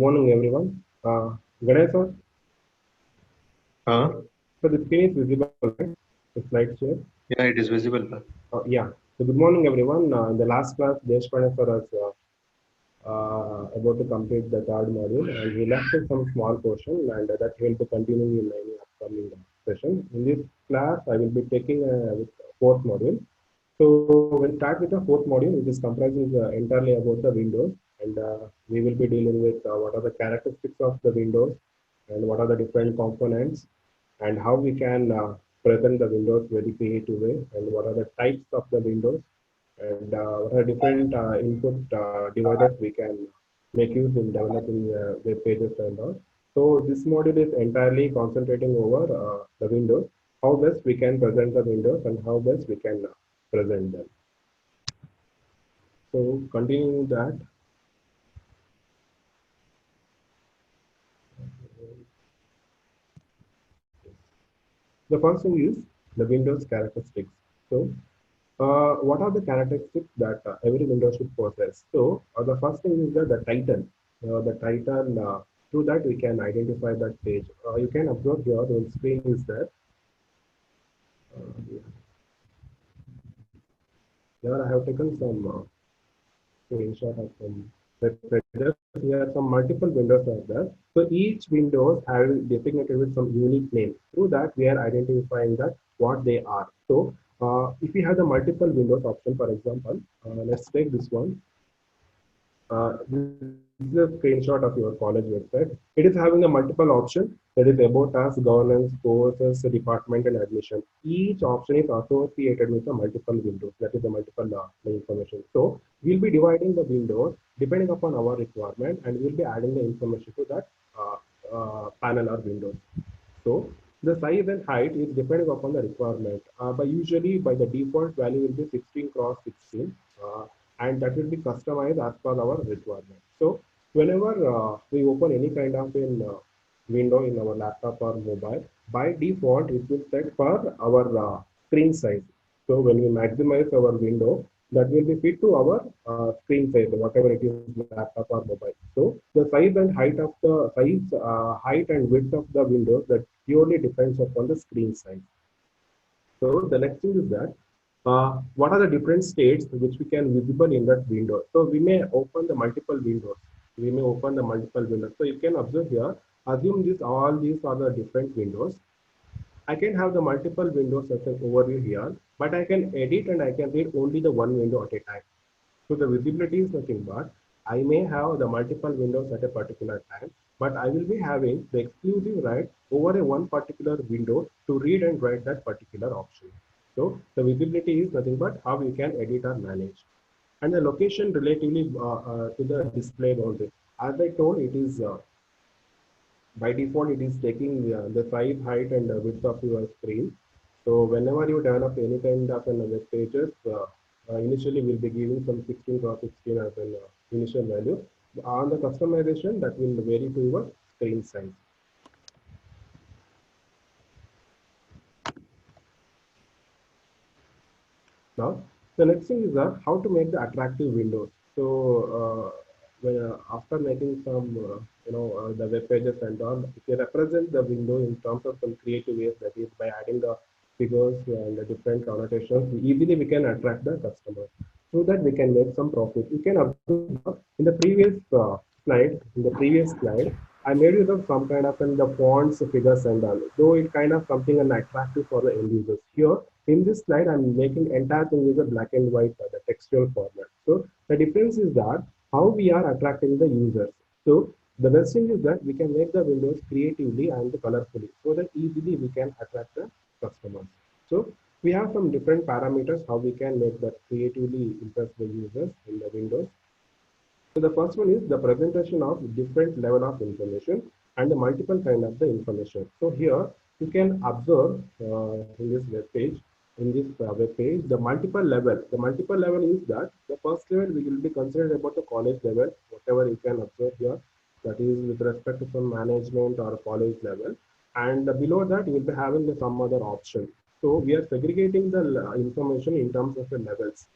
morning, everyone. Ganesh, sir, Uh, so the screen is visible, right? The slide share. yeah, it is visible. Yeah. So good morning, everyone. In the last class, Deshpande sir has about to complete the third module, and he left us some small portion, and that he will be continuing in any upcoming session. In this class, I will be taking with fourth module. So we'll start with the fourth module, which is comprising entirely about the Windows, and we will be dealing with what are the characteristics of the Windows, and what are the different components, and how we can present the Windows very creative way, and what are the types of the Windows, and what are different input devices we can make use in developing web pages and all. So this module is entirely concentrating over the Windows, how best we can present the Windows and how best we can present them. So continuing that, the first thing is the Windows characteristics. So what are the characteristics that every Windows should possess? So the first thing is that the title. Through that we can identify that page. You can observe here on screen is that uh, here I have taken some screenshot of some web pages. Here some multiple windows are there. So each windows have designated with some unique name. Through that we are identifying that what they are. So if we have the multiple windows option, for example, let's take this one. This is a screenshot of your college website. It is having a multiple option that is about us, governance, courses, department, and admission. Each option is associated with a multiple windows. That is the multiple information. So we'll be dividing the windows depending upon our requirement, and we'll be adding the information to that panel or windows. So the size and height is depending upon the requirement. But usually by the default value will be 16 cross 16, and that will be customized as per our requirement. So whenever we open any kind of in window in our laptop or mobile, by default it will set for our screen size. So when we maximize our window, that will be fit to our screen size, whatever it is, laptop or mobile. So the size and height of the height and width of the windows that purely depends upon the screen size. So the next thing is that what are the different states which we can visible in that window. So we may open the multiple windows. We may open the multiple windows. So you can observe here. Assume this all these are the different windows. I can have the multiple windows as an overview here, but I can edit and I can read only the one window at a time. So the visibility is nothing but I may have the multiple windows at a particular time, but I will be having the exclusive right over a one particular window to read and write that particular option. So the visibility is nothing but how you can edit or manage. And the location relatively to the display boundary. As I told, it is by default it is taking the size, height, and width of your screen. So whenever you develop any kind of web pages, initially we'll be giving some 16 cross 16 as an initial value. On the customization, that will vary to your screen size. Now, the next thing is how to make the attractive windows. So, after making some, the web pages and all, if you represent the window in terms of some creative ways, that is by adding the figures and the different connotations, easily we can attract the customer. So that we can make some profit. You can observe in the previous slide, I made use of some kind of the fonts, figures, and all. Though it kind of something attractive for the end users. Here in this slide, I'm making entire thing is a black and white, the textual format. So the difference is that how we are attracting the users. So the best thing is that we can make the windows creatively and colorfully, so that easily we can attract the customers. So we have some different parameters how we can make that creatively impress the users in the windows. So the first one is the presentation of different level of information and the multiple kind of the information. So here you can observe in this web page, the multiple level. The multiple level is that the first level we will be considered about the college level, whatever you can observe here, that is with respect to some management or college level. And below that you will be having some other option. So we are segregating the information in terms of the levels,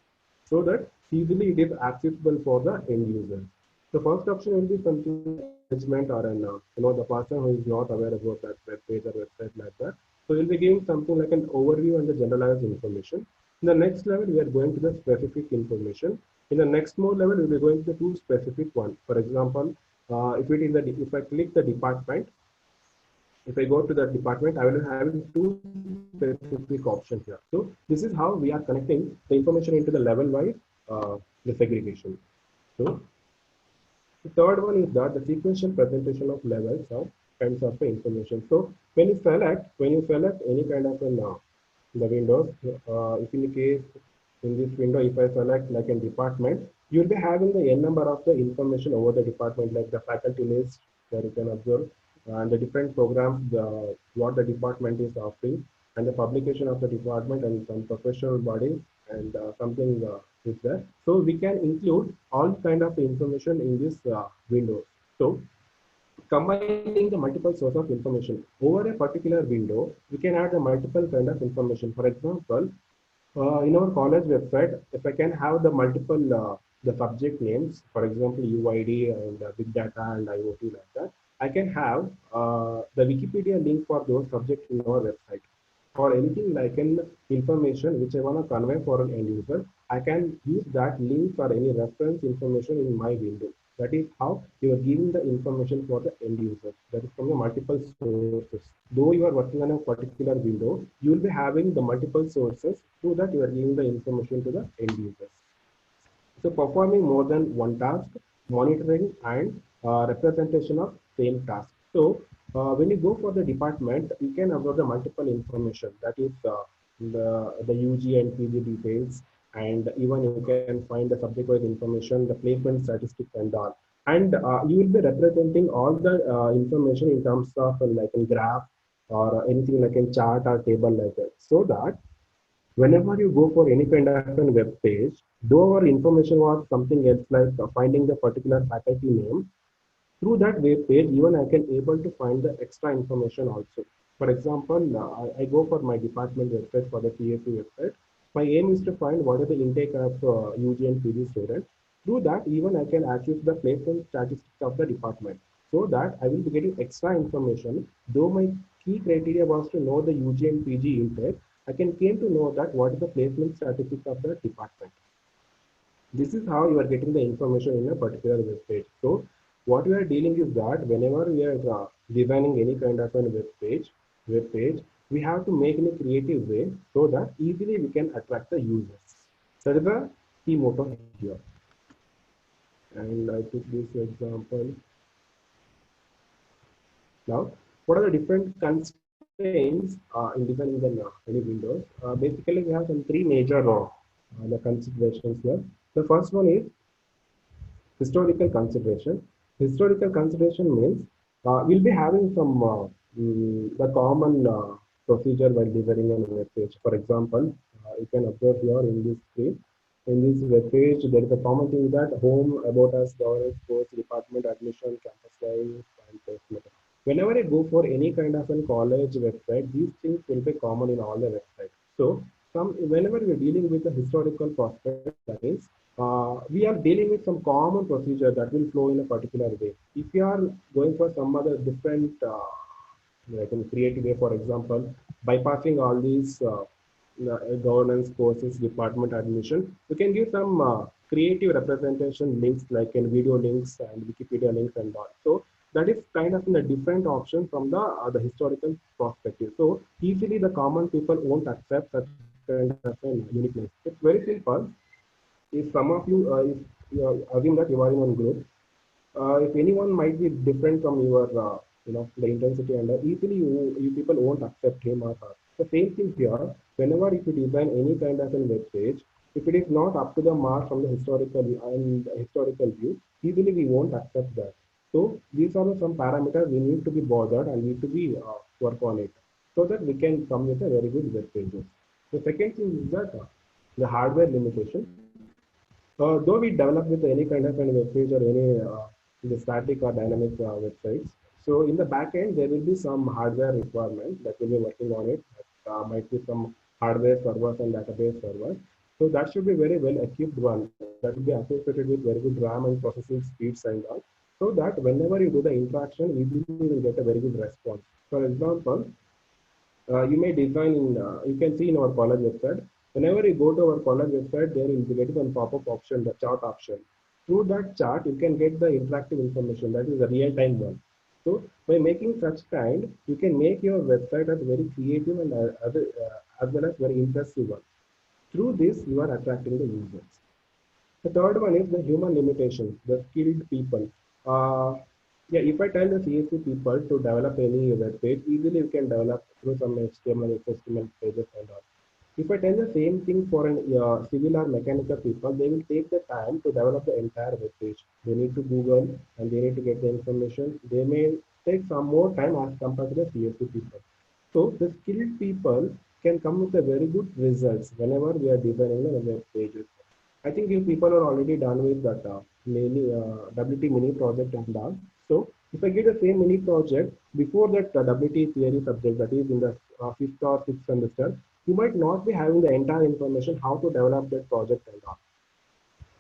so that easily it is accessible for the end user. The first option will be something management or an the person who is not aware about that web page or website like that. So we'll be giving something like an overview and the generalized information. In the next level, we are going to the specific information. In the next more level, we'll be going to the two specific one. For example, if I click the department, if I go to the department, I will be having two specific options here. So this is how we are connecting the information into the level wise the segregation. So the third one is that the sequential presentation of levels of kinds of the information. So when you select any kind of an the windows, if in the case in this window, if I select like a department, you'll be having the n number of the information over the department, like the faculty list that you can observe, and the different programs, what the department is offering, and the publication of the department and some professional bodies and something is there. So we can include all kind of information in this window. So combining the multiple source of information over a particular window, we can add a multiple kind of information. For example, in our college website, if I can have the multiple the subject names, for example, UID and big data and IoT like that, I can have the Wikipedia link for those subjects in our website. For anything like an information which I want to convey for an end user, I can use that link or any reference information in my window. That is how you are giving the information for the end user. That is from the multiple sources. Though you are working on a particular window, you will be having the multiple sources so that you are giving the information to the end users. So performing more than one task, monitoring and representation of same task. So when you go for the department, you can upload the multiple information. That is the UG and PG details, and even you can find the subject-wise information, the placement statistics and all. And you will be representing all the information in terms of like a graph or anything like a chart or table like that, so that whenever you go for any kind of a web page, though our information was something else like finding the particular faculty name, through that web page, even I can able to find the extra information also. For example, I go for my department website for the TSC website. My aim is to find what are the intake of UG and PG students. Through that, even I can access the placement statistics of the department, so that I will be getting extra information. Though my key criteria was to know the UG and PG intake, I can came to know that what is the placement statistics of the department. This is how you are getting the information in a particular web page. So what we are dealing is that whenever we are designing any kind of a web page, we have to make in a creative way so that easily we can attract the users. That is the key motto here. And I took this example. Now, what are the different constraints in designing any windows? Basically, we have some three major the considerations here. The first one is historical consideration. Historical consideration means we'll be having some the common procedure while designing a web page. For example, you can observe here in this screen. In this web page, there is a common thing that home, about us, governance, course, department, admission, campus life, and placement. Whenever I go for any kind of a college website, these things will be common in all the websites. So, whenever we're dealing with the historical prospect, that is, we are dealing with some common procedure that will flow in a particular way. If you are going for some other different, like in creative way, for example, bypassing all these governance courses, department admission, we can give some creative representation links like in video links and Wikipedia links and all. So that is kind of in a different option from the historical perspective. So easily the common people won't accept such kind of a uniqueness. It's very simple. If some of you, if you assume that you are in one group, if anyone might be different from your, the intensity, and easily you people won't accept him or her. The same thing here. Whenever if you design any kind of a web page, if it is not up to the mark from the historical view, easily we won't accept that. So these are some parameters we need to be bothered and need to be work on it, so that we can come with a very good web pages. The second thing is that the hardware limitation. Though we develop with any kind of a web page or any the static or dynamic websites, so in the back end there will be some hardware requirement that will be working on it. Might be some hardware servers and database servers. So that should be very well equipped one that will be associated with very good RAM and processing speeds and all. so that whenever you do the interaction, easily you will get a very good response. For example, you may design in, you can see in our college website. Whenever you go to our college website, there you will be getting one pop-up option, the chart option. Through that chart, you can get the interactive information, that is the real-time one. So by making such kind, you can make your website as very creative and as well as very impressive one. Through this, you are attracting the users. The third one is the human limitation, the skilled people. Yeah, if I tell the CSC people to develop any web page, easily you can develop through some HTML, HTML pages and all. If I tell the same thing for an civil or mechanical people, they will take the time to develop the entire web page. They need to Google and they need to get the information. They may take some more time as compared to the CSC people. So the skilled people can come with a very good results whenever we are designing the web pages. I think you people are already done with that mini WT mini project and all. So if I get the same mini project before that WT theory subject, that is in the fifth or sixth semester, you might not be having the entire information how to develop that project and all.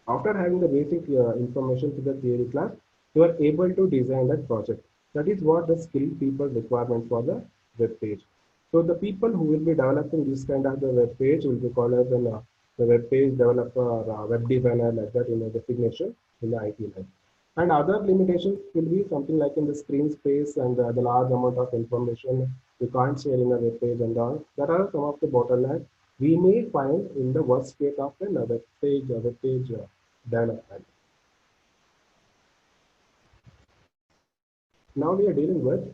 After having the basic information to the theory class, you are able to design that project. That is what the skilled people requirement for the web page. So the people who will be developing this kind of the web page will be called as the web page developer or web designer, like that in a designation in the IT line. And other limitations will be something like in the screen space and the large amount of information you can't share in a web page and all. That are some of the bottlenecks we may find in the worst case of a web page development. Now we are dealing with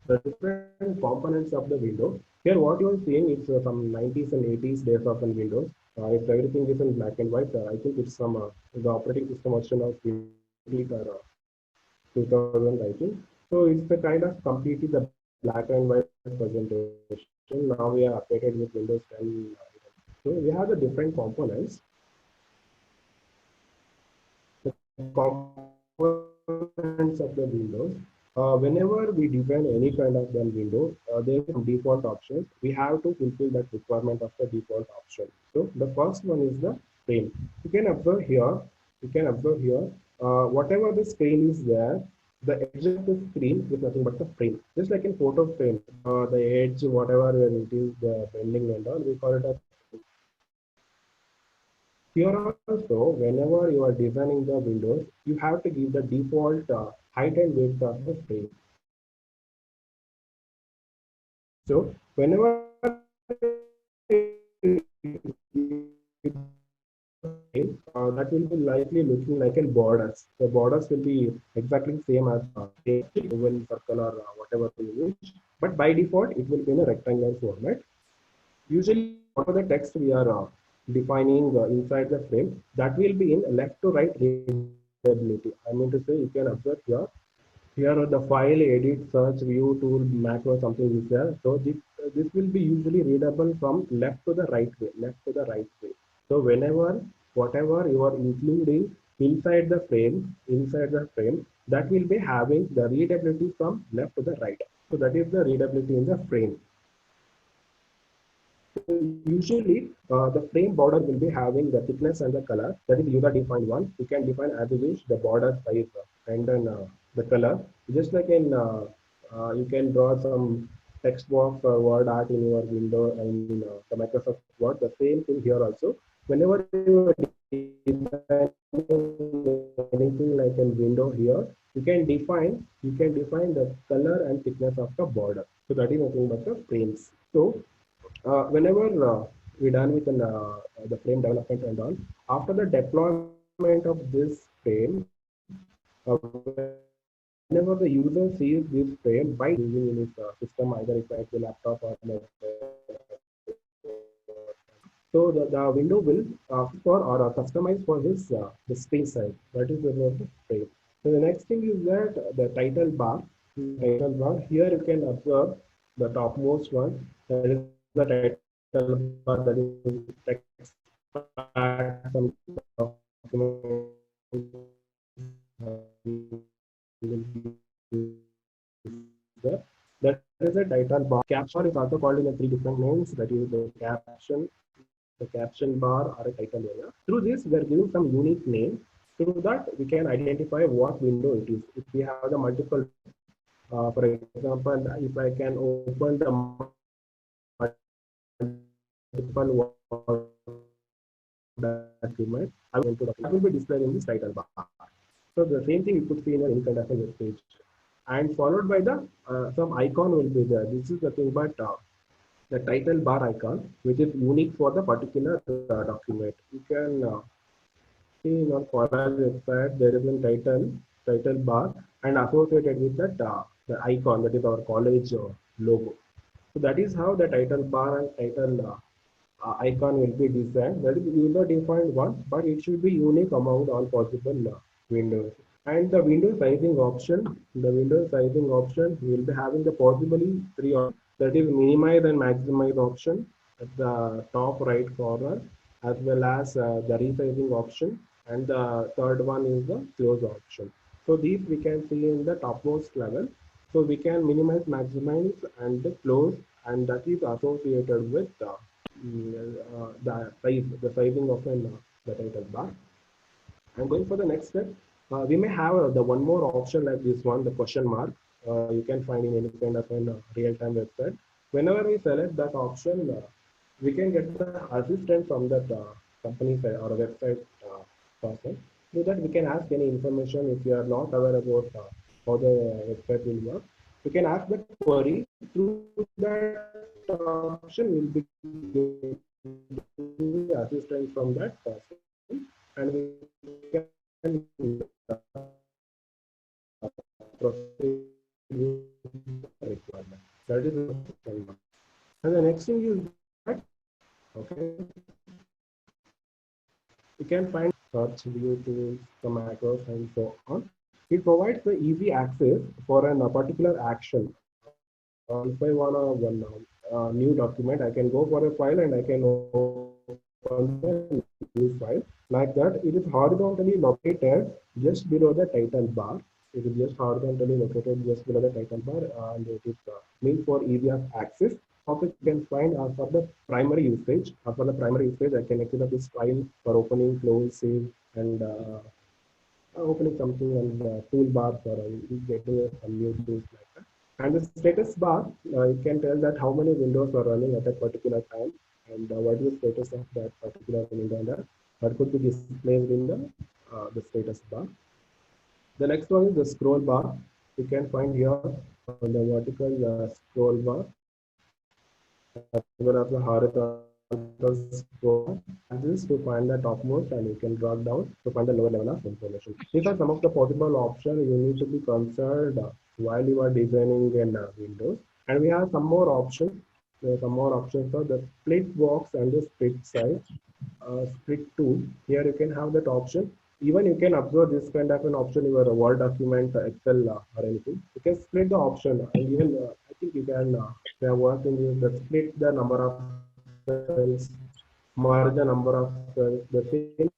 the different components of the window. Here what you are seeing is some 90s and 80s days of an Windows. If everything is in black and white, I think it's some the operating system version of or 2000, I think. So it's the kind of completely the black and white presentation. Now we are updated with Windows 10. So we have the different components. The components of the Windows. Whenever we design any kind of the window, there are some default options. We have to fulfill that requirement of the default option. So the first one is the frame. You can observe here. You can observe here. Whatever the screen is there, the edge of the screen is nothing but the frame. Just like in photo frame, the edge, whatever it is, the bending and all, we call it a. Here also, whenever you are designing the windows, you have to give the default height and width of the frame. So whenever that will be likely looking like a borders. The borders will be exactly same as oval, circle, or whatever you wish. But by default, it will be in a rectangular format. Usually, whatever the text we are defining inside the frame, that will be in left to right readability. I mean to say, you can observe here. Here the file, edit, search, view, tool, macro, something is there. So this will be usually readable from left to the right way, left to the right way. So whenever, whatever you are including inside the frame, that will be having the readability from left to the right. So that is the readability in the frame. Usually, the frame border will be having the thickness and the color. That is user-defined one. You can define as you wish the border size and then the color. Just like in, you can draw some text box or word art in your window and the Microsoft Word. The same thing here also. Whenever you are designing anything like a window here, you can define the color and thickness of the border. So that is nothing but the frames. So whenever we're done with the frame development and all, after the deployment of this frame, whenever the user sees this frame by using in his system, either it's a laptop or so the window will for or customize for his the screen size. That is the frame. So the next thing is that the title bar. Title bar. Here you can observe the topmost one. That is the title bar. That is text pad, some document. That is a title bar. Caption is also called in a three different names. That is the caption bar or a title area. Through this, we are giving some unique name. Through that, we can identify what window it is. If we have the multiple, for example, if I can open the multiple document, I will into that will be displayed in this title bar. So the same thing you could see in any kind of a web page, and followed by the some icon will be there. This is the thing, but the title bar icon, which is unique for the particular document. You can see in our college website there is a title bar and associated with that the icon that is our college logo. So that is how the title bar and title icon will be designed. That is user defined one, but it should be unique among all possible windows. And the window sizing option, will be having the possibly three options. That is minimize and maximize option at the top right corner, as well as the resizing option, and the third one is the close option. So these we can see in the topmost level. So we can minimize, maximize, and the close, and that is associated with the sizing of the title bar. And going for the next step, we may have the one more option like this one, the question mark. You can find in any kind of a real-time website. Whenever we select that option, we can get the assistant from that company side or a website person. So that we can ask any information if you are not aware about how the website will work. You can ask the query through that option. Will be getting the assistance from that person, and we can proceed with the requirement. That is the second one. And the next thing is that, okay, you can find search view tools, the macros, and so on. It provides the easy access for a particular action. If I want one new document, I can go for a file and I can open the new file. Like that, it is horizontally located just below the title bar. It is just horizontally located just below the title bar, and it is meant for easy of access. Of it, you can find for the primary usage. For the primary usage, I can activate this file for opening, close, save, and opening something and toolbar for getting some new tools like that. And the status bar, you can tell that how many windows are running at a particular time and what is the status of that particular window and that could be displayed in the status bar. The next one is the scroll bar. You can find here on the vertical scroll bar as well as the horizontal scroll. And this to find the topmost, and you can drag down to find the lower level of information. These are some of the possible options you need to be concerned while you are designing in Windows. And we have some more options. There are some more options for the split box and the split size, split tool. Here you can have that option. Even you can observe this kind of an option in your Word document, Excel, or anything. You can split the option, and even I think you can work in the split the number of cells, merge the number of cells. The same,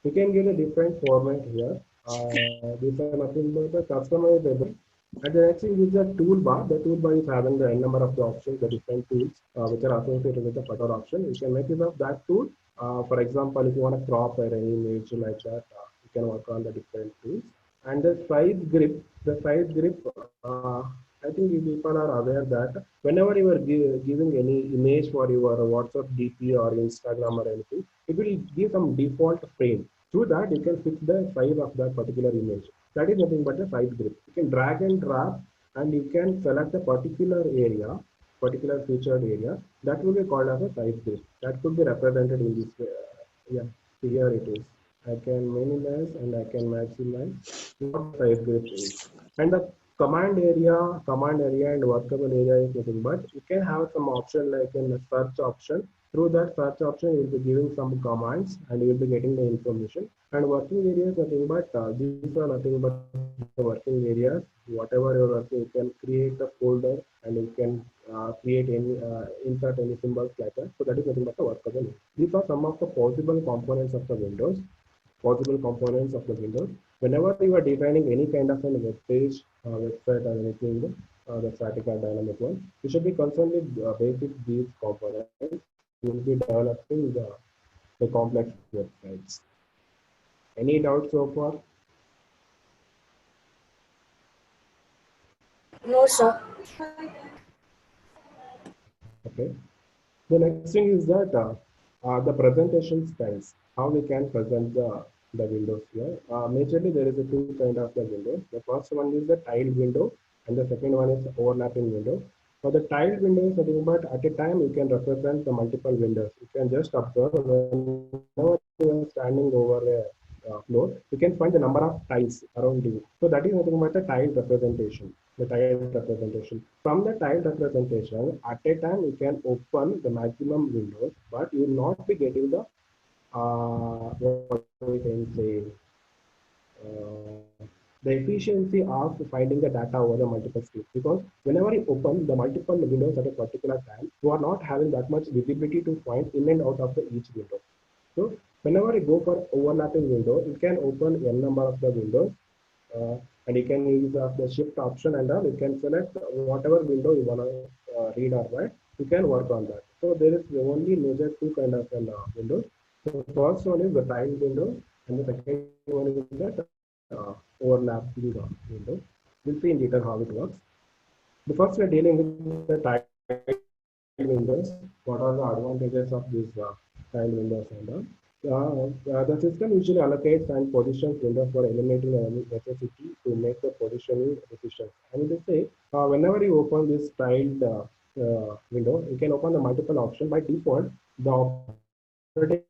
you can give a different format here. These are nothing but the customizable. And the next thing is the toolbar. The toolbar is having the n number of the options, the different tools which are associated with the photo option. You can make use of that tool. For example, if you want to crop an image like that, you can work on the different tools. And the size grip, I think you people are aware that whenever you are giving any image for your WhatsApp DP or Instagram or anything, it will give some default frame. Through that, you can fix the size of that particular image. That is nothing but a size grip. You can drag and drop, and you can select a particular area, particular featured area. That will be called as a size grip. That could be represented in this way. Yeah, here it is. I can minimize and I can maximize what size grip is. And the command area and workable area is nothing but you can have some option like in the search option. Through that search option, you will be giving some commands and you will be getting the information. And working area is nothing but these are nothing but the working areas. Whatever you're working, you can create a folder and you can create any insert any symbols like that. So that is nothing but the workable area. These are some of the possible components of the Windows. Possible components of the Windows. Whenever you are designing any kind of a web page, website, or anything, the static or dynamic one, you should be concerned with basic these components. You will be developing the complex websites. Any doubts so far? No, sir. Okay. The next thing is that the presentation styles, how we can present the windows here. Majorly, there is a two kind of the windows. The first one is the tiled window, and the second one is the overlapping window. For the tiled windows, nothing but at a time you can represent the multiple windows. You can just observe whenever you are standing over a floor, you can find the number of tiles around you. So that is nothing but the tile representation. The tile representation. From the tile representation, at a time you can open the maximum windows, but you will not be getting the what we can say the efficiency of finding the data over the multiple screens, because whenever you open the multiple windows at a particular time, you are not having that much visibility to find in and out of the each window. So whenever you go for overlapping window, you can open n number of the windows, and you can use the shift option, and you can select whatever window you want to read or write. You can work on that. So there is only major two kind of windows. The first one is the tile window, and the second one is that overlapping window. We'll see in detail how it works. The first we're dealing with the tile windows. What are the advantages of these tile windows and all? The system usually allocates and positions windows for eliminating the necessity to make the positioning decisions. I mean to say, whenever you open this tiled window, you can open the multiple option. By default, the operating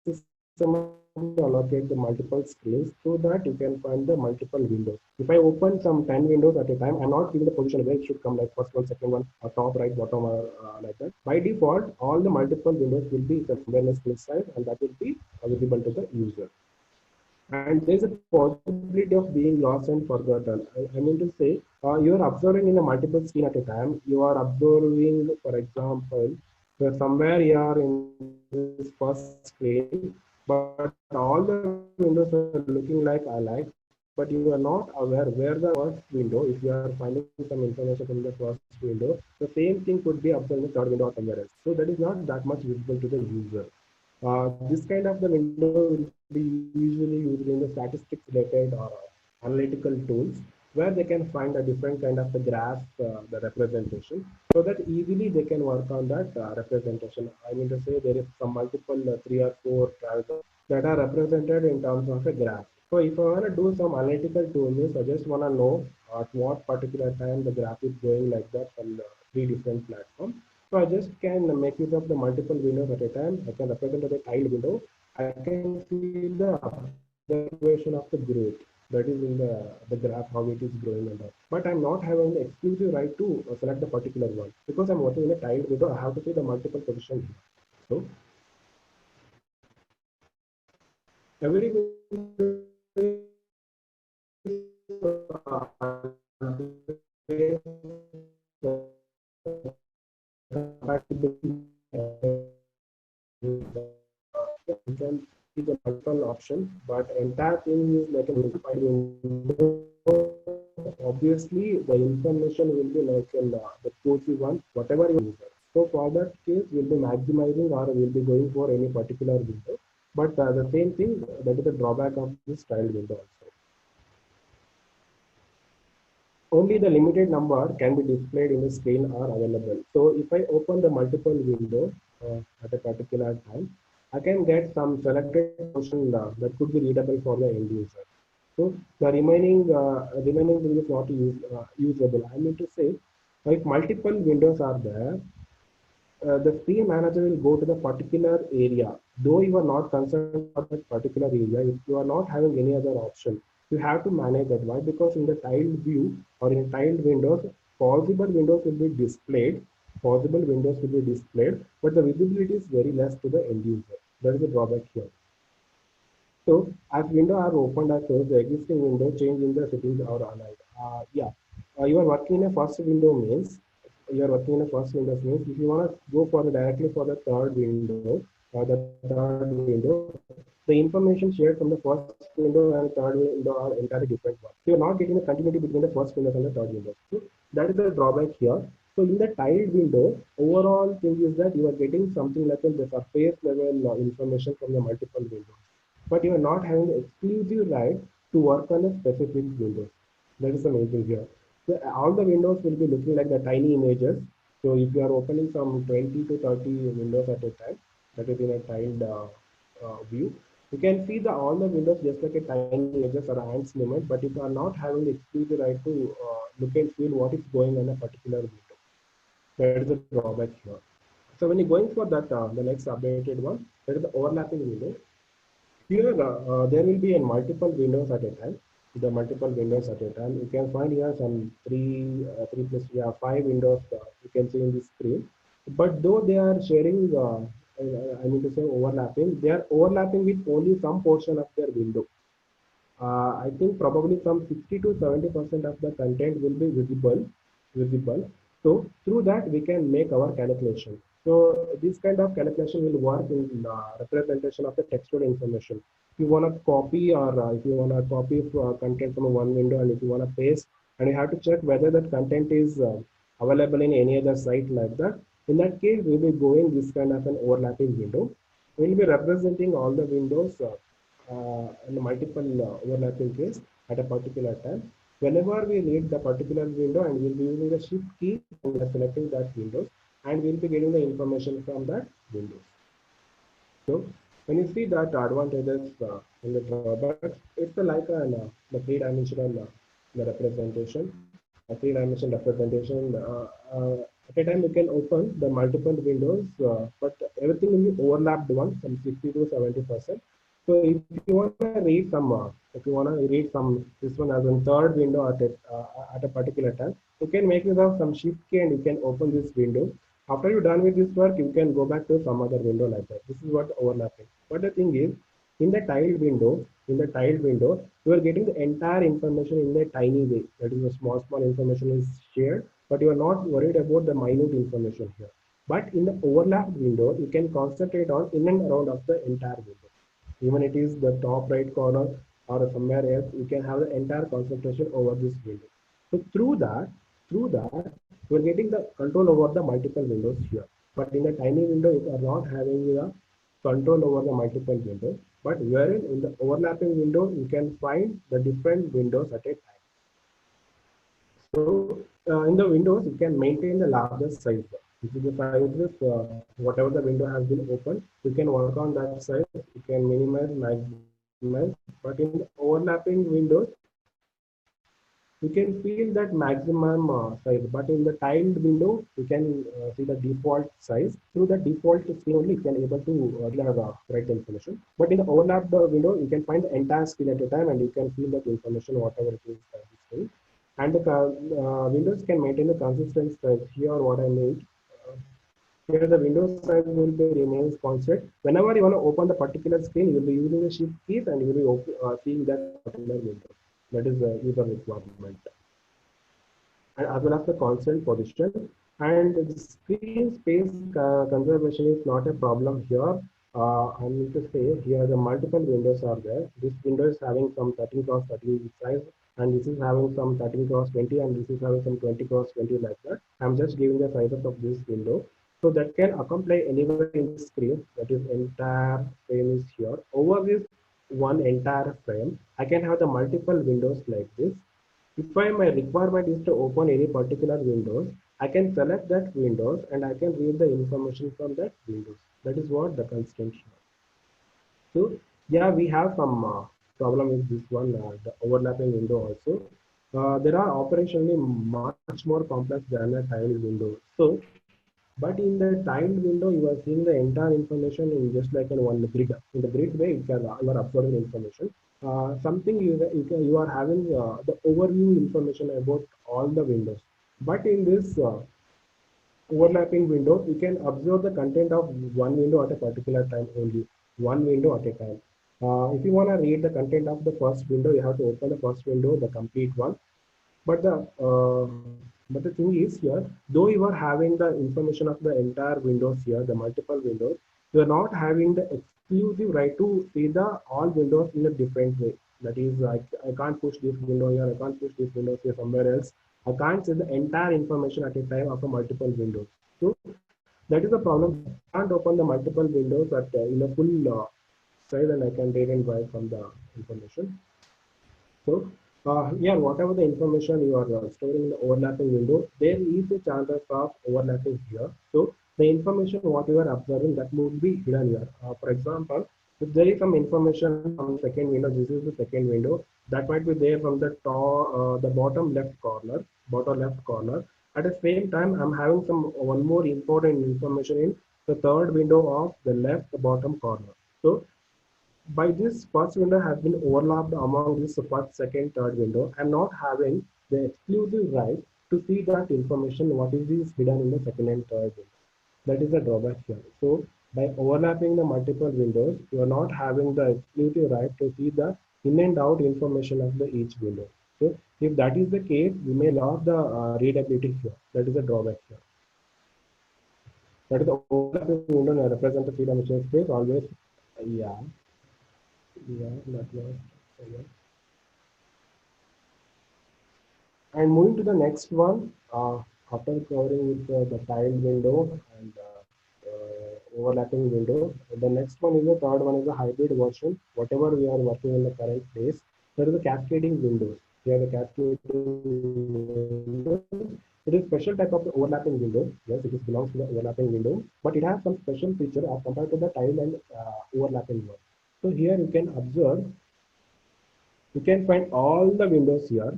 system allocate the multiple screens so that you can find the multiple windows. If I open some 10 windows at a time, I'm not giving the position where it should come, like first one, second one, or top, right, bottom, or like that. By default, all the multiple windows will be somewhere in a screen size, and that will be visible to the user. And there is a possibility of being lost and forgotten. I mean to say, you are observing in a multiple screen at a time. You are observing, for example, somewhere you are in this first screen, but all the windows are looking like alike, but you are not aware where the first window, if you are finding some information from the first window, the same thing could be observed in the third window or somewhere else. So that is not that much visible to the user. This kind of the window will be usually used in the statistics related or analytical tools, where they can find a different kind of the graphs, the representation, so that easily they can work on that representation. I mean to say there is some multiple three or four trials that are represented in terms of a graph. So if I want to do some analytical tool means I just want to know at what particular time the graph is going like that on three different platforms. So I just can make use of the multiple windows at a time. I can represent the tiled window. I can see the observation of the growth that is in the graph, how it is growing and all. But I'm not having the exclusive right to select the particular one because I'm working in a tiled window. I have to see the multiple positions. So every window you can see the multiple options, but entire thing is like a unified window. Obviously, the information will be like in the cozy one, whatever you use. So for that case, we'll be maximizing or we'll be going for any particular window. But the same thing, that is the drawback of this styled window also. Only the limited number can be displayed in the screen are available. So if I open the multiple windows at a particular time, I can get some selected portion that could be readable for the end user. So the remaining thing is not usable. I mean to say, if multiple windows are there, the screen manager will go to the particular area. Though you are not concerned about that particular area, if you are not having any other option, you have to manage that. Why? Because in the tiled view or in tiled windows, possible windows will be displayed, possible windows will be displayed, but the visibility is very less to the end user. That is the drawback here. So as window are opened or closed, the existing window change in the settings or aligned. You are working in a first window means you are working in a first window means if you want to go for directly for the third window or the third window, the information shared from the first window and third window are entirely different ones. So you are not getting the continuity between the first window and the third window. So that is the drawback here. So in the tiled window, overall thing is that you are getting something like the surface level information from the multiple windows, but you are not having the exclusive right to work on a specific window. That is the main thing here. So all the windows will be looking like the tiny images. So if you are opening some 20 to 30 windows at a time, that is in a tiled view, you can see the all the windows just like a tiny images or a hands movement, but you are not having the exclusive right to look and feel what is going on a particular window. That is the drawback here. So when you're going for that, the next updated one, that is the overlapping window. Here, there will be a multiple windows at a time. The multiple windows at a time. You can find here some three plus, yeah, five windows you can see in the screen. But though they are sharing, I mean to say overlapping, they are overlapping with only some portion of their window. I think probably some 60 to 70% of the content will be visible. So through that we can make our calculation. So this kind of calculation will work in representation of the textual information. If you want to copy or if you want to copy content from one window and if you want to paste, and you have to check whether that content is available in any other site like that. In that case, we will be going this kind of an overlapping window. We will be representing all the windows in multiple overlapping case at a particular time. Whenever we need the particular window and we'll be using the shift key and we are selecting that window and we'll be getting the information from that window. So when you see that advantages in the drawbacks, it's like the three-dimensional the representation, a three-dimensional representation. At a time you can open the multiple windows, but everything will be overlapped one, some 60 to 70%. So if you want to read some, if you want to read some this one as a third window at a particular time, you can make use of some shift key and you can open this window. After you're done with this work, you can go back to some other window like that. This is what overlapping. But the thing is, in the tiled window, you are getting the entire information in a tiny way. That is, a small information is shared, but you are not worried about the minute information here. But in the overlapped window, you can concentrate on in and around of the entire window. Even it is the top right corner or somewhere else, you can have the entire concentration over this window. So through that, we're getting the control over the multiple windows here. But in a tiny window, you are not having the control over the multiple windows. But wherein in the overlapping window, you can find the different windows at a time. So in the windows, you can maintain the largest size. If the sizes, whatever the window has been opened, you can work on that size. You can minimize, maximize. But in the overlapping windows, you can feel that maximum size. But in the tiled window, you can see the default size. Through the default screen only, you can able to write the information. But in the overlapped window, you can find the entire screen at a time, and you can feel that information, whatever it is displayed. And the windows can maintain the consistent size. Here, what I made. Here the window size will be remains constant. Whenever you want to open the particular screen, you will be using the shift keys and you will be seeing that particular window. That is the user requirement. And as well as the constant position. And the screen space conservation is not a problem here. I need to say here the multiple windows are there. This window is having some 13 cross 13 size, and this is having some 13 cross 20, and this is having some 20 cross 20 like that. I'm just giving the sizes of this window. So that can accompany anywhere in the screen. That is entire frame is here. Over this one entire frame, I can have the multiple windows like this. If my requirement is to open any particular windows, I can select that windows and I can read the information from that windows. That is what the constraint here. So yeah, we have some problem with this one, the overlapping window also. There are operationally much more complex than a tiled window. So, but in the tiled window, you are seeing the entire information in just like in one grid. In the grid way, you are absorbing information. Something you are having the overview information about all the windows. But in this overlapping window, you can observe the content of one window at a particular time only, one window at a time. If you want to read the content of the first window, you have to open the first window, the complete one. But the thing is here, though you are having the information of the entire windows here, the multiple windows, you are not having the exclusive right to see the all windows in a different way. That is, I can't push this window here, I can't push this window here somewhere else. I can't see the entire information at a time of a multiple windows. So that is the problem. I can't open the multiple windows at in a full size, and I can read and write from the information. So, yeah, whatever the information you are storing in the overlapping window, there is a chance of overlapping here. So, the information what you are observing that would be hidden here. For example, if there is some information from the second window, this is the second window that might be there from the top, the bottom left corner. At the same time, I'm having some one more important information in the third window of the left bottom corner. So by this first window has been overlapped among this first, second, third window. I'm not having the exclusive right to see that information what is hidden in the second and third window. That is the drawback here. So by overlapping the multiple windows, you are not having the exclusive right to see the in and out information of the each window. So if that is the case, we may lose the readability here. That is the drawback here. That is the overlapping window represent the three-dimensional space always. Yeah, yeah, that was. Yeah. And moving to the next one, after covering with the tiled window and overlapping window, the next one is the third one is the hybrid version. Whatever we are working in the current place, there is a cascading windows. Here the cascading windows. It is special type of the overlapping window. Yes, it is belongs to the overlapping window, but it has some special feature as compared to the tiled and overlapping one. So here you can observe you can find all the windows here.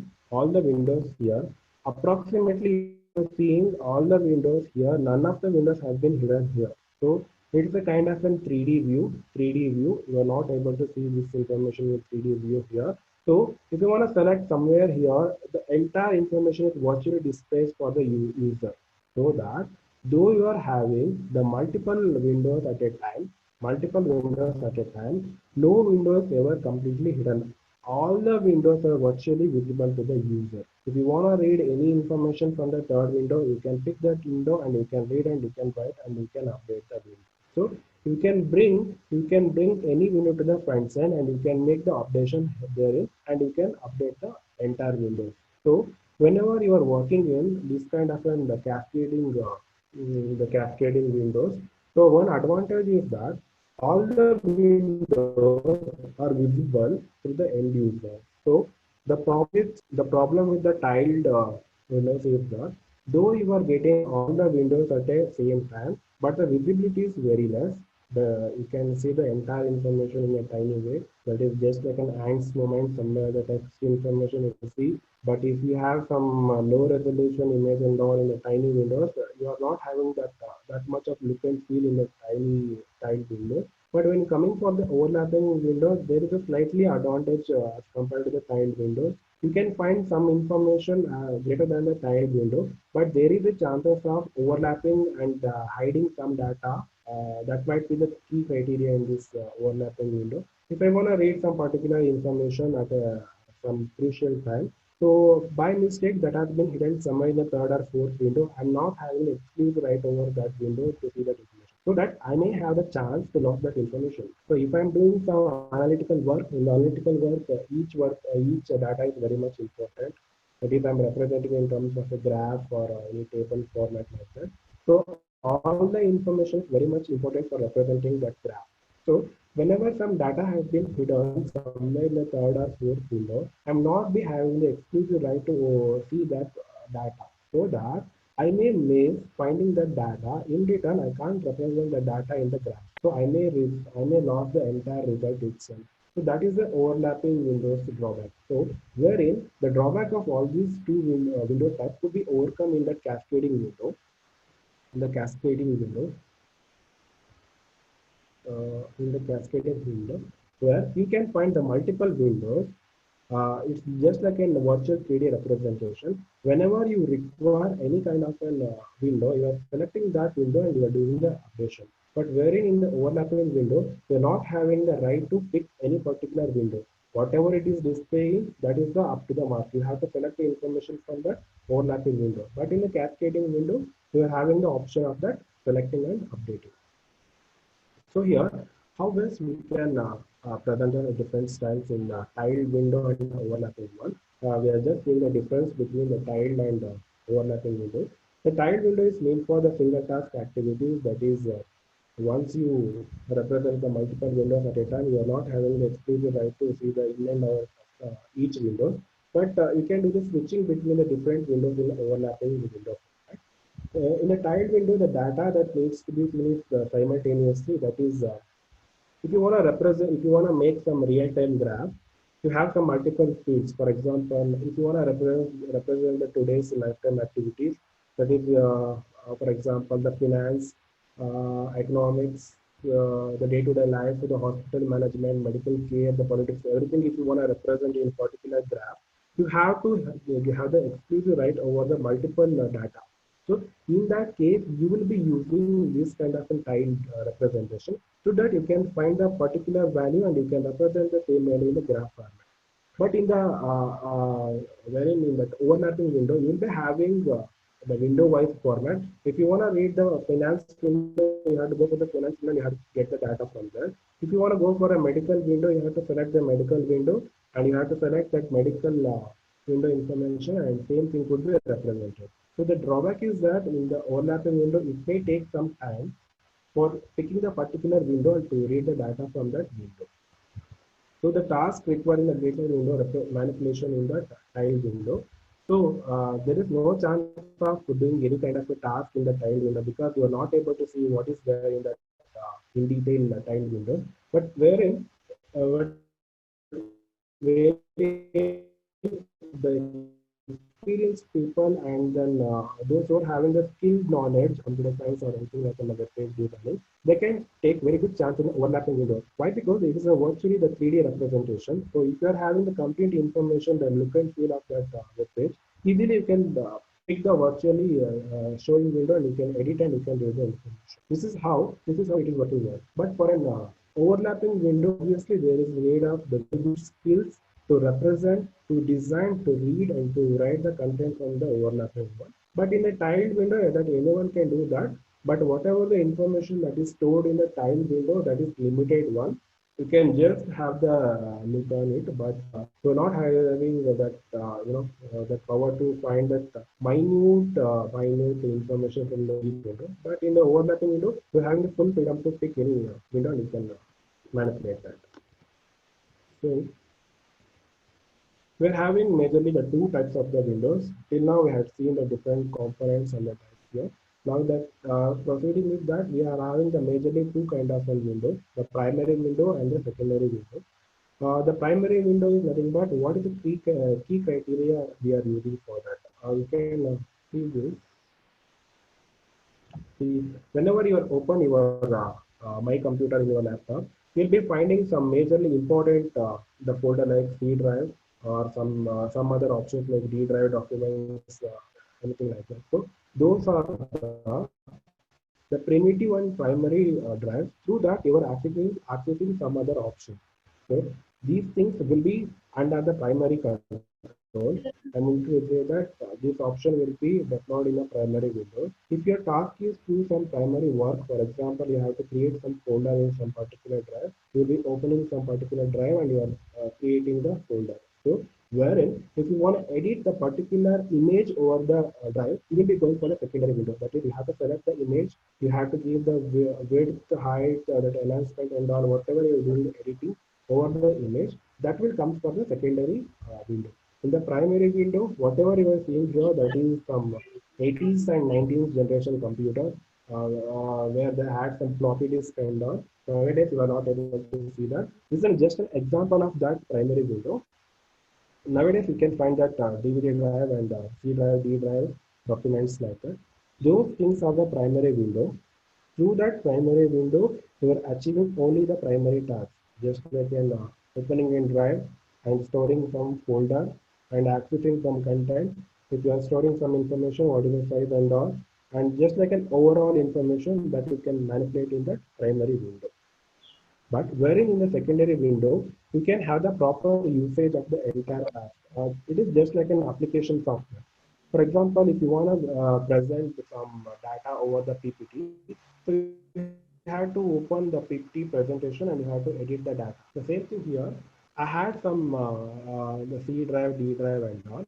Approximately seeing all the windows here, none of the windows have been hidden here. So it's a kind of an 3D view. 3D view. You are not able to see this information with 3D view here. So if you want to select somewhere here, the entire information is virtually displayed for the user. So that though you are having the multiple windows at a time, no window is ever completely hidden. All the windows are virtually visible to the user. If you want to read any information from the third window, you can pick that window and you can read and you can write and you can update the window. So you can bring any window to the front side and you can make the updation therein and you can update the entire window. So whenever you are working in this kind of the cascading windows, so one advantage is that all the windows are visible to the end user. So the problem with the tiled windows is that though you are getting all the windows at the same time, but the visibility is very less. You can see the entire information in a tiny way. That is just like an ants movement. Somewhere the text information you can see. But if you have some low resolution image and all in the tiny windows, you are not having that much of look and feel in the tiny tiled window. But when coming for the overlapping windows, there is a slightly advantage as compared to the tiled windows. You can find some information greater than the tiled window, but there is a chances of overlapping and hiding some data. That might be the key criteria in this overlapping window. If I want to read some particular information at some crucial time, so by mistake that has been hidden somewhere in the third or fourth window, I'm not having an exclusive right over that window to see that information. So that I may have the chance to log that information. So if I'm doing some analytical work, in the analytical work, each data is very much important. That is, I'm representing in terms of a graph or any table format like that. So all the information is very much important for representing that graph. So whenever some data has been hidden somewhere in the third or fourth window, I'm not be having the exclusive right to see that data. So that I may miss finding the data. In return, I can't represent the data in the graph. So I may lose the entire result itself. So that is the overlapping windows drawback. So wherein the drawback of all these two window types could be overcome in the cascading window. In the cascading window, in the cascading window, where you can find the multiple windows. It's just like a virtual 3D representation. Whenever you require any kind of a window, you are selecting that window and you are doing the updation. But wherein in the overlapping window, you're not having the right to pick any particular window. Whatever it is displaying, that is the up to the mark. You have to select the information from that overlapping window. But in the cascading window, you are having the option of that selecting and updating. So here, how best we can present the different styles in tiled window and overlapping one. we are just seeing the difference between the tiled and overlapping windows. The tiled window is meant for the single task activities. That is, once you represent the multiple windows at a time, you are not having the exclusive right to see the in and out of each window. But you can do the switching between the different windows in the overlapping window. In a tiled window, the data that needs to be finished simultaneously, that is, if you want to represent, if you want to make some real-time graph, you have some multiple fields. For example, if you want to represent the today's lifetime activities, that is, for example, the finance, economics, the day-to-day life, the hospital management, medical care, the politics, everything. If you want to represent in particular graph, you have the exclusive right over the multiple data. So in that case, you will be using this kind of a tiled representation so that you can find a particular value and you can represent the same value in the graph format. But in the wherein in that overlapping window, you will be having the window-wise format. If you want to read the finance window, you have to go for the finance window. You have to get the data from there. If you want to go for a medical window, you have to select the medical window and you have to select that medical window information, and same thing could be represented. So the drawback is that in the overlapping window, it may take some time for picking the particular window to read the data from that window. So the task requiring a greater window manipulation in the tile window. So there is no chance of doing any kind of a task in the tile window because you are not able to see what is there in that in detail in the tile window. But wherein the experienced people and then those who are having the skilled knowledge, computer science or anything like on the web page designing, they can take very good chance in overlapping windows. Why? Because it is a virtually the 3D representation. So if you are having the complete information, the look and feel of that web page, easily you can pick the virtually showing window and you can edit and you can do the information. This is how it is working here. But for an overlapping window, obviously there is need of the good skills to represent, to design, to read, and to write the content from the overlapping one. But in a tiled window, that anyone can do that. But whatever the information that is stored in the tiled window, that is limited one. You can just have the look on it, but you're not having that that power to find that minute information from the each window. But in the overlapping window, you're having the full freedom to pick any window and you can manipulate that. So we're having majorly the two types of the windows. Till now, we have seen the different components and the types here. Now that proceeding with that, we are having the majorly two kind of windows: the primary window and the secondary window. The primary window is nothing but what is the key criteria we are using for that. You can see this. See, whenever you open your my computer in your laptop, you'll be finding some majorly important the folder like C drive or some other options like D drive documents, anything like that. So those are the primitive and primary drives. Through that, you are accessing some other options. So these things will be under the primary control. And we will say that this option will be deployed in a primary window. If your task is to some primary work, for example, you have to create some folder in some particular drive, you will be opening some particular drive and you are creating the folder. So wherein if you want to edit the particular image over the drive, you will be going for the secondary window. That is, you have to select the image, you have to give the width, height, that enhancement and all, whatever you are doing editing over the image, that will come for the secondary window. In the primary window, whatever you are seeing here, that is from 80s and 90s generation computer, where they had some floppy disk and all. Nowadays, you are not able to see that. This is just an example of that primary window. Nowadays, you can find that DVD drive and C drive, D drive, documents like that. Those things are the primary window. Through that primary window, you are achieving only the primary task, just like in opening in drive and storing some folder and accessing some content. If you are storing some information, what is the size and all, and just like an overall information that you can manipulate in the primary window. But wherein in the secondary window, you can have the proper usage of the entire app. It is just like an application software. For example, if you want to present some data over the PPT, so you have to open the PPT presentation and you have to edit the data. The same thing here. I had some the C drive, D drive, and all.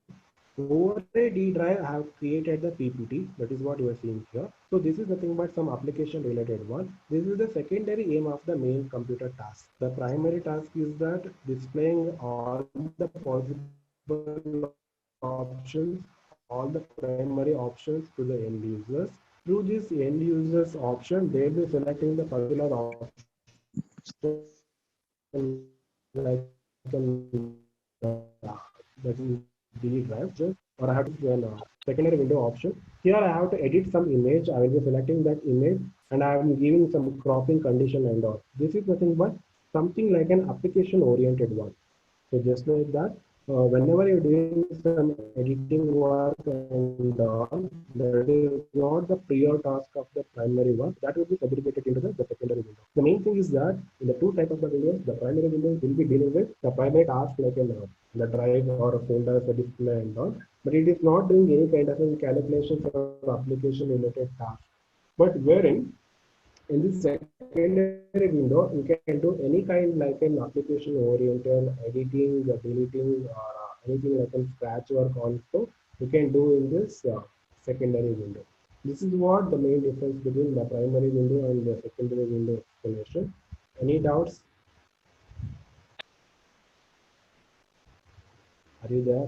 Over a D drive, I have created the PPT. That is what you are seeing here. So this is nothing but some application related one. This is the secondary aim of the main computer task. The primary task is that displaying all the possible options, all the primary options to the end users. Through this end users option, they will be selecting the particular option like that is D drive just, or I have to choose an secondary window option. Here I have to edit some image. I will be selecting that image and I am giving some cropping condition and all. This is nothing but something like an application oriented one. So just like that, whenever you're doing some editing work and all, that is not the prior task of the primary work. That will be segregated into the secondary window. The main thing is that in the two type of the windows, the primary window will be dealing with the primary task like the drive or a folder, the display and all. But it is not doing any kind of calculations or application related tasks. But wherein in this secondary window, you can do any kind like an application oriented editing, deleting, or anything like a scratch work also you can do in this secondary window. This is what the main difference between the primary window and the secondary window explanation. Any doubts? Are you there?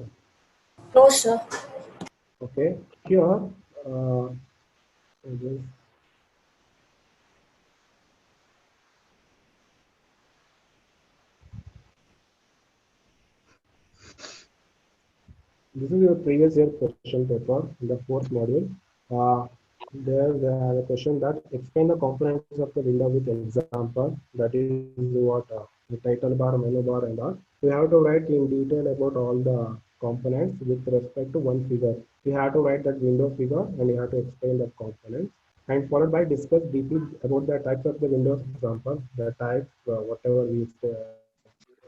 No, sir. Okay. Here, uh, this this is your previous year question paper in the fourth module. Uh, there they have a question that explain the components of the window with example. That is what the title bar, menu bar, and all. We have to write in detail about all the components with respect to one figure. We have to write that window figure and you have to explain that components. And followed by discuss deeply about the types of the windows example, the types, whatever we deal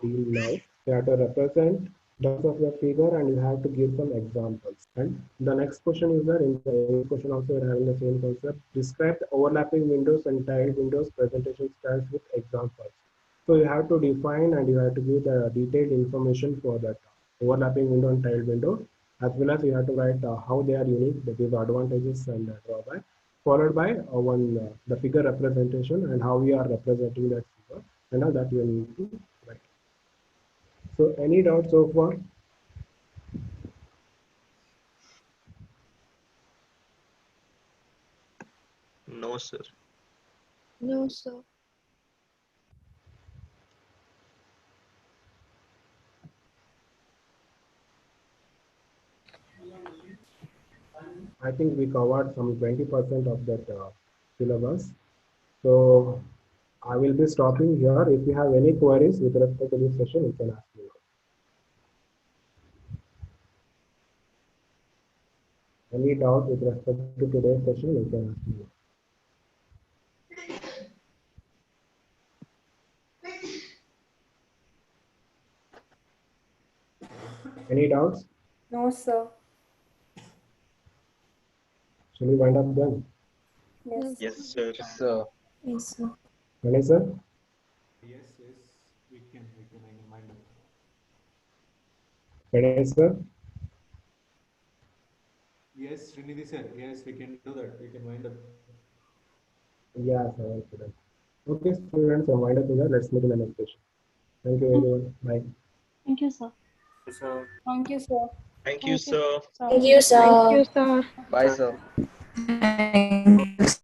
now. You have to represent the of the figure and you have to give some examples. And the next question is that in the next question also we're having the same concept. Describe the overlapping windows and tiled windows presentation styles with examples. So you have to define and you have to give the detailed information for that overlapping window and tiled window, as well as you have to write how they are unique, the advantages and drawbacks, followed by the figure representation and how we are representing that figure, and all that you need to write. So any doubts so far? No, sir. No, sir. I think we covered some 20% of that syllabus. So I will be stopping here. If you have any queries with respect to this session, you can ask me. Any doubt with respect to today's session, you can ask me. Any doubts? No, sir. Shall we wind up then? Yes. Yes, sir. Yes, sir. Yes, sir. Ganesh sir? Yes, we can mind up. Ganesh sir? Yes, Srinidhi sir. Yes, we can do that. We can wind up. Yeah, sir. Okay, students, I'm wind up here. Let's meet in the next session. Thank you, everyone. Bye. Thank you, sir. So. Thank you, sir. Thank you, sir. Thank you, sir. Thank you, sir. Bye, sir. Thank